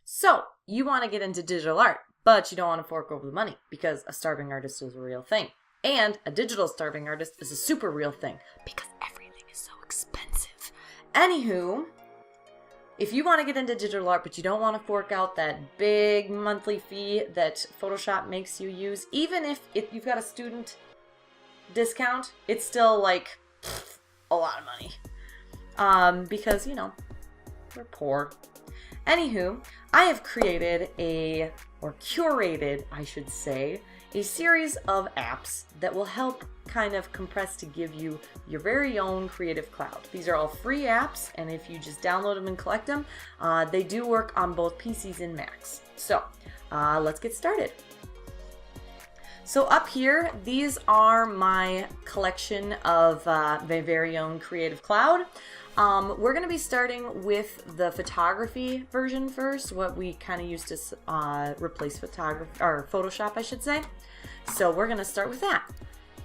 So you want to get into digital art, but you don't want to fork over the money because a starving artist is a real thing. And a digital starving artist is a super real thing because everything is so expensive. Anywho, if you want to get into digital art, but you don't want to fork out that big monthly fee that Photoshop makes you use, even if you've got a student discount, it's still like a lot of money. Because, you know, we're poor. Anywho, I have created curated, I should say, a series of apps that will help kind of compress to give you your very own Creative Cloud. These are all free apps, and if you just download them and collect them, they do work on both PCs and Macs. So let's get started. So up here, these are my collection of my very own Creative Cloud. We're going to be starting with the photography version first, what we kind of used to replace Photoshop, I should say. So we're going to start with that.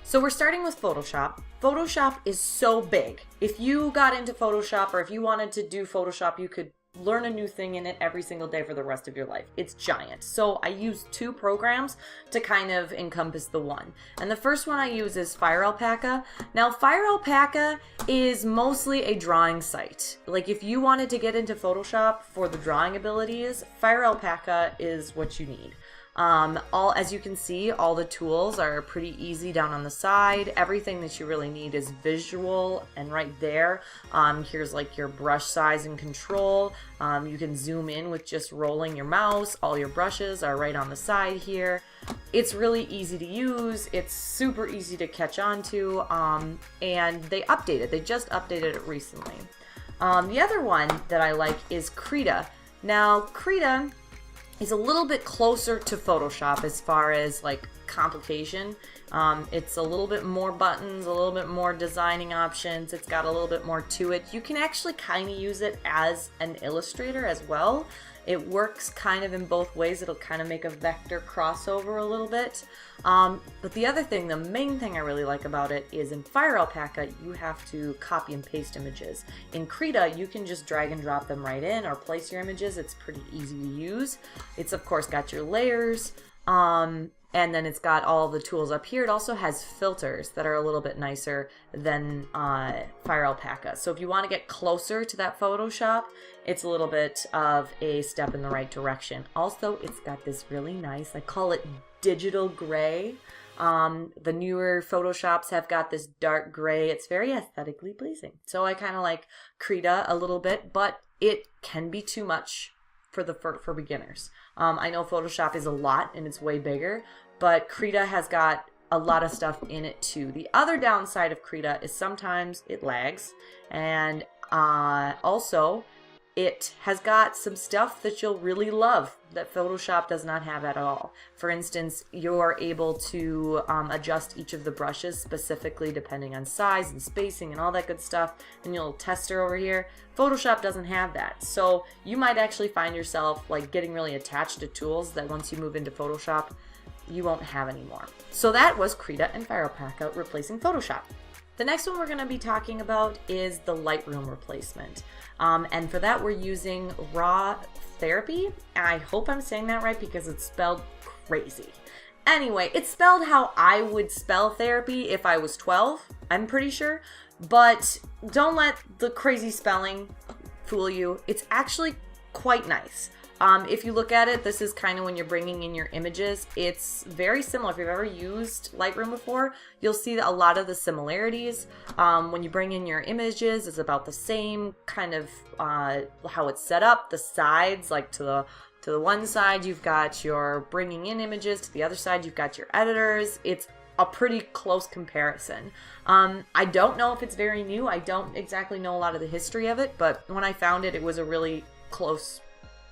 So we're starting with Photoshop. Photoshop is so big. If you got into Photoshop or if you wanted to do Photoshop, you could learn a new thing in it every single day for the rest of your life. It's giant. So I use two programs to kind of encompass the one. And the first one I use is Fire Alpaca. Now, Fire Alpaca is mostly a drawing site. Like if you wanted to get into Photoshop for the drawing abilities, Fire Alpaca is what you need. As you can see, all the tools are pretty easy down on the side. Everything that you really need is visual, and right there, here's like your brush size and control. You can zoom in with just rolling your mouse. All your brushes are right on the side here. It's really easy to use. It's super easy to catch on to, and they just updated it recently. The other one that I like is Krita. Now, Krita is a little bit closer to Photoshop as far as like complication. It's a little bit more buttons, a little bit more designing options. It's got a little bit more to it. You can actually kind of use it as an illustrator as well. It works kind of in both ways. It'll kind of make a vector crossover a little bit. But the other thing, the main thing I really like about it is in Fire Alpaca, you have to copy and paste images. In Krita, you can just drag and drop them right in or place your images. It's pretty easy to use. It's of course got your layers. And then it's got all the tools up here. It also has filters that are a little bit nicer than Fire Alpaca. So if you want to get closer to that Photoshop, it's a little bit of a step in the right direction. Also, it's got this really nice, I call it digital gray. The newer Photoshops have got this dark gray. It's very aesthetically pleasing. So I kind of like Krita a little bit, but it can be too much for beginners. I know Photoshop is a lot and it's way bigger, but Krita has got a lot of stuff in it too. The other downside of Krita is sometimes it lags, and also it has got some stuff that you'll really love that Photoshop does not have at all. For instance, you're able to adjust each of the brushes specifically depending on size and spacing and all that good stuff. And your little tester over here, Photoshop doesn't have that. So you might actually find yourself like getting really attached to tools that once you move into Photoshop, you won't have anymore. So that was Krita and Fire Alpaca replacing Photoshop. The next one we're going to be talking about is the Lightroom replacement. And for that, we're using Raw Therapy. I hope I'm saying that right because it's spelled crazy. Anyway, it's spelled how I would spell therapy if I was 12, I'm pretty sure. But don't let the crazy spelling fool you. It's actually quite nice. If you look at it, this is kind of when you're bringing in your images. It's very similar. If you've ever used Lightroom before, you'll see a lot of the similarities. When you bring in your images, it's about the same kind of how it's set up. The sides, like to the one side, you've got your bringing in images. To the other side, you've got your editors. It's a pretty close comparison. I don't know if it's very new. I don't exactly know a lot of the history of it, but when I found it, it was a really close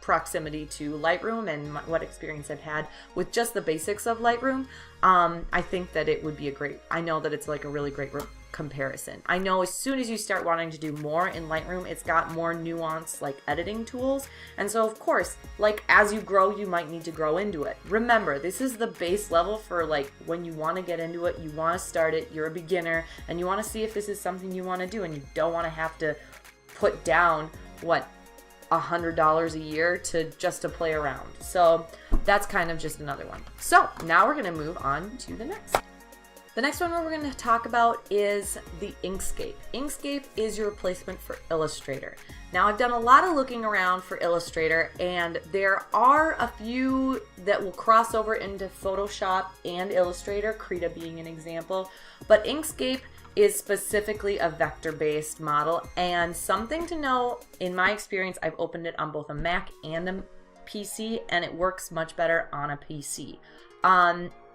proximity to Lightroom and what experience I've had with just the basics of Lightroom. I think that it would be I know that it's like a really great comparison. I know as soon as you start wanting to do more in Lightroom, it's got more nuanced like editing tools. And so of course, like as you grow, you might need to grow into it. Remember, this is the base level for like when you want to get into it, you want to start it, you're a beginner, and you want to see if this is something you want to do, and you don't want to have to put down what $100 a year to play around. So that's kind of just another one. So now we're going to move on to the next. The next one we're going to talk about is the Inkscape. Inkscape is your replacement for Illustrator. Now, I've done a lot of looking around for Illustrator, and there are a few that will cross over into Photoshop and Illustrator, Krita being an example, but Inkscape is specifically a vector-based model, and something to know, in my experience, I've opened it on both a Mac and a PC, and it works much better on a PC.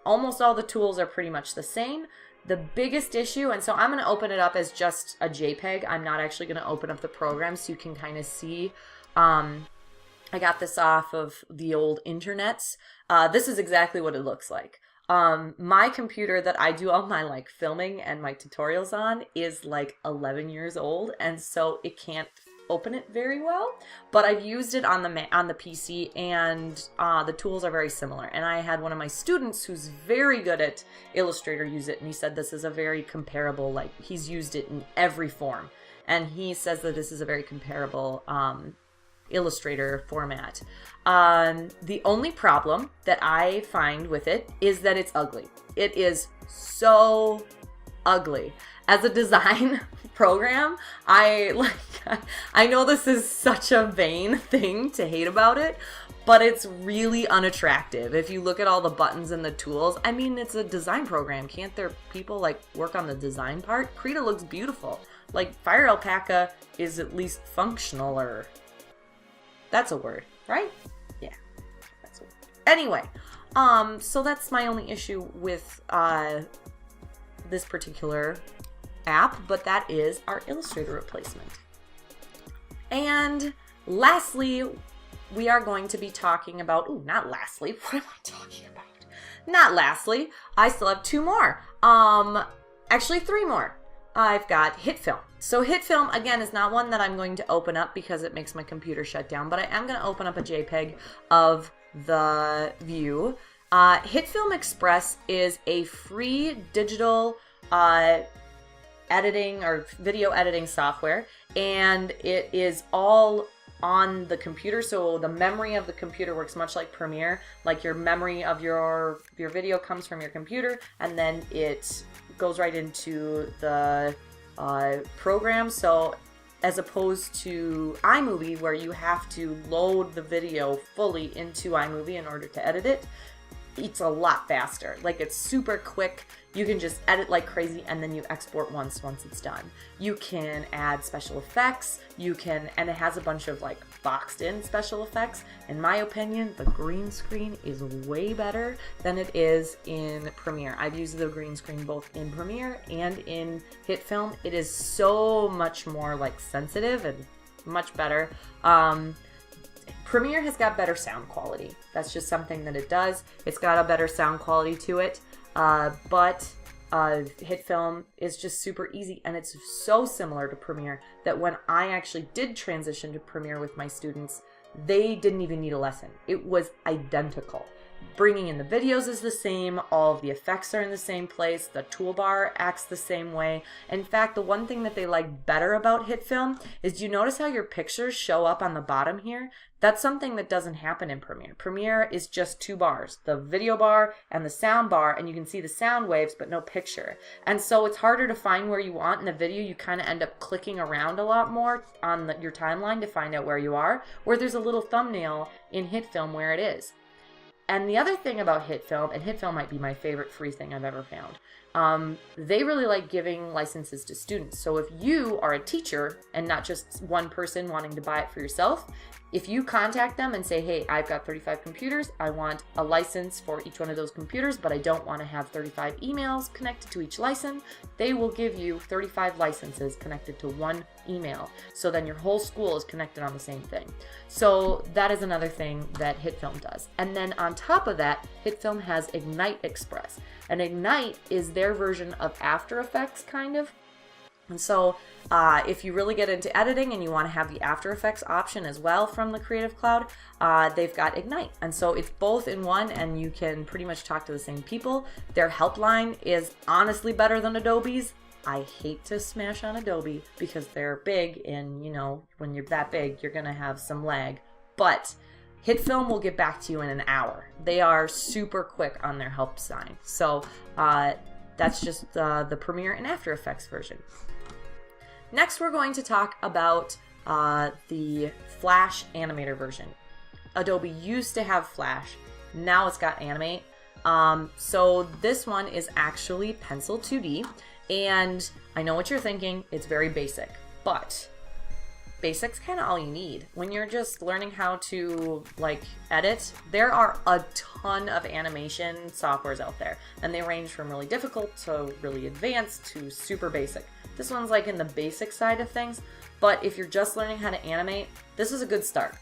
Almost all the tools are pretty much the same. The biggest issue, and so I'm going to open it up as just a JPEG. I'm not actually going to open up the program so you can kind of see. I got this off of the old internets. This is exactly what it looks like. My computer that I do all my filming and my tutorials on is 11 years old, and so it can't open it very well, but I've used it on the PC, and the tools are very similar. And I had one of my students who's very good at Illustrator use it, and he said this is a very comparable, he's used it in every form, and he says that this is a very comparable Illustrator format. The only problem that I find with it is that it's ugly. It is so ugly. As a design program, I know this is such a vain thing to hate about it, but it's really unattractive. If you look at all the buttons and the tools, I mean, it's a design program. Can't there people work on the design part? Krita looks beautiful. Fire Alpaca is at least functional, or that's a word, right? Yeah, that's a word. Anyway, so that's my only issue with this particular app, but that is our Illustrator replacement. And lastly, we are going to be talking about, not lastly, what am I talking about? Not lastly, I still have two more. Actually three more. I've got HitFilm. So HitFilm, again, is not one that I'm going to open up because it makes my computer shut down, but I am going to open up a JPEG of the view. HitFilm Express is a free digital editing or video editing software, and it is all on the computer. So the memory of the computer works much like Premiere. Your memory of your video comes from your computer, and then it goes right into the program. So as opposed to iMovie, where you have to load the video fully into iMovie in order to edit it, it's a lot faster. It's super quick. You can just edit like crazy, and then you export once it's done. You can add special effects. And it has a bunch of boxed in special effects. In my opinion, the green screen is way better than it is in Premiere. I've used the green screen both in Premiere and in HitFilm. It is so much more sensitive and much better. Premiere has got better sound quality. That's just something that it does. It's got a better sound quality to it. But HitFilm is just super easy, and it's so similar to Premiere that when I actually did transition to Premiere with my students, they didn't even need a lesson. It was identical. Bringing in the videos is the same, all of the effects are in the same place, the toolbar acts the same way. In fact, the one thing that they like better about HitFilm is, do you notice how your pictures show up on the bottom here? That's something that doesn't happen in Premiere. Premiere is just two bars, the video bar and the sound bar, and you can see the sound waves but no picture. And so it's harder to find where you want in the video. You kind of end up clicking around a lot more on your timeline to find out where you are, where there's a little thumbnail in HitFilm where it is. And the other thing about HitFilm, and HitFilm might be my favorite free thing I've ever found, they really like giving licenses to students. So if you are a teacher and not just one person wanting to buy it for yourself, if you contact them and say, hey, I've got 35 computers, I want a license for each one of those computers, but I don't want to have 35 emails connected to each license, they will give you 35 licenses connected to one email. So then your whole school is connected on the same thing. So that is another thing that HitFilm does. And then on top of that, HitFilm has Ignite Express. And Ignite is their version of After Effects, kind of. And so if you really get into editing and you want to have the After Effects option as well from the Creative Cloud, they've got Ignite. And so it's both in one, and you can pretty much talk to the same people. Their helpline is honestly better than Adobe's. I hate to smash on Adobe because they're big, and you know, when you're that big, you're gonna have some lag. But HitFilm will get back to you in an hour. They are super quick on their help sign. So that's just the Premiere and After Effects version. Next, we're going to talk about the Flash Animator version. Adobe used to have Flash. Now it's got Animate. So this one is actually Pencil 2D. And I know what you're thinking. It's very basic. But basic's kind of all you need. When you're just learning how to like edit, there are a ton of animation softwares out there. And they range from really difficult to really advanced to super basic. This one's like in the basic side of things. But if you're just learning how to animate, this is a good start.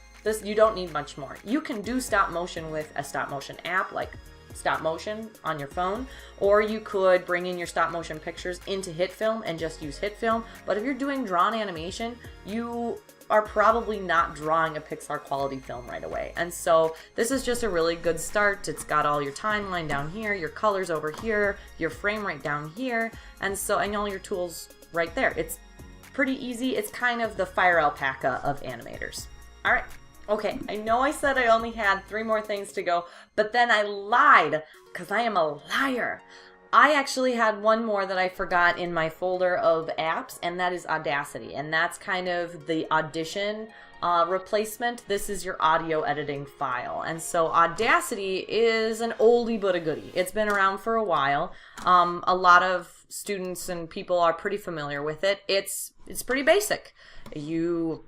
You don't need much more. You can do stop motion with a stop motion app like Stop Motion on your phone, or you could bring in your stop motion pictures into HitFilm and just use HitFilm. But if you're doing drawn animation, you are probably not drawing a Pixar quality film right away. And so this is just a really good start. It's got all your timeline down here, your colors over here, your frame rate down here, and all your tools right there. It's pretty easy. It's kind of the Fire Alpaca of animators. All right. Okay, I know I said I only had 3 more things to go, but then I lied, because I am a liar. I actually had one more that I forgot in my folder of apps, and that is Audacity. And that's kind of the Audition replacement. This is your audio editing file. And so Audacity is an oldie but a goodie. It's been around for a while. A lot of students and people are pretty familiar with it. It's pretty basic. You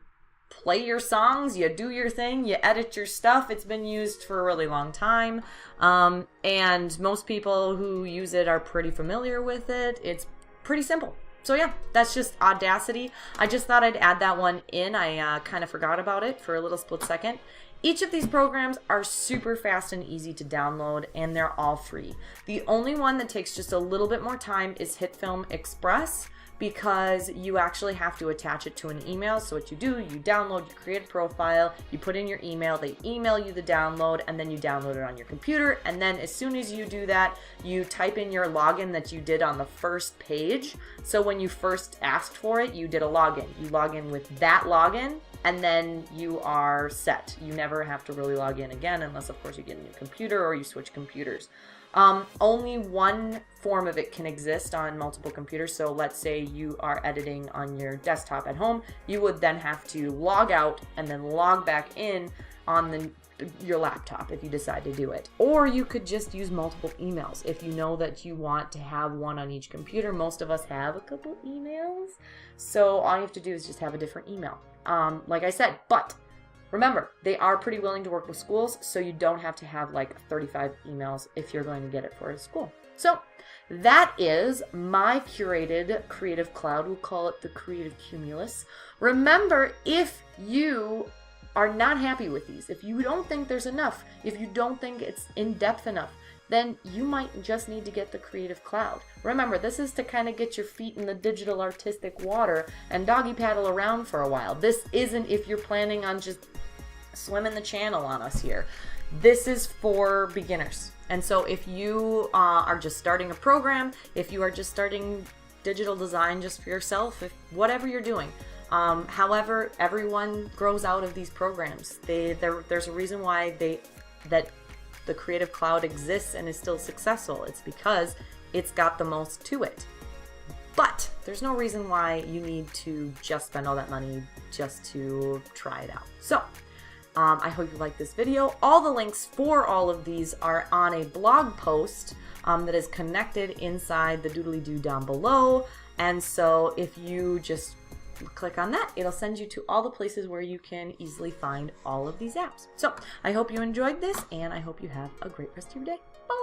play your songs, you do your thing, you edit your stuff. It's been used for a really long time, and most people who use it are pretty familiar with it. It's pretty simple. So yeah, that's just Audacity. I just thought I'd add that one in. I kind of forgot about it for a little split second. Each of these programs are super fast and easy to download, and they're all free. The only one that takes just a little bit more time is HitFilm Express, because you actually have to attach it to an email. So what you do, you download, you create a profile, you put in your email, they email you the download, and then you download it on your computer. And then as soon as you do that, you type in your login that you did on the first page. So when you first asked for it, you did a login. You log in with that login, and then you are set. You never have to really log in again, unless of course you get a new computer or you switch computers. Only one form of it can exist on multiple computers. So let's say you are editing on your desktop at home, you would then have to log out and then log back in on your laptop if you decide to do it. Or you could just use multiple emails if you know that you want to have one on each computer. Most of us have a couple emails, so all you have to do is just have a different email. Like I said, but remember, they are pretty willing to work with schools, so you don't have to have like 35 emails if you're going to get it for a school. So that is my curated Creative Cloud. We'll call it the Creative Cumulus. Remember, if you are not happy with these, if you don't think there's enough, if you don't think it's in-depth enough, then you might just need to get the Creative Cloud. Remember, this is to kind of get your feet in the digital artistic water and doggy paddle around for a while. This isn't if you're planning on just swimming the channel on us here. This is for beginners. And so if you are just starting a program, if you are just starting digital design just for yourself, whatever you're doing, however, everyone grows out of these programs. There's a reason why that the Creative Cloud exists and is still successful. It's because it's got the most to it. But there's no reason why you need to just spend all that money just to try it out. So I hope you like this video. All the links for all of these are on a blog post that is connected inside the doodly-doo down below. And so if you just click on that, it'll send you to all the places where you can easily find all of these apps. So I hope you enjoyed this, and I hope you have a great rest of your day. Bye!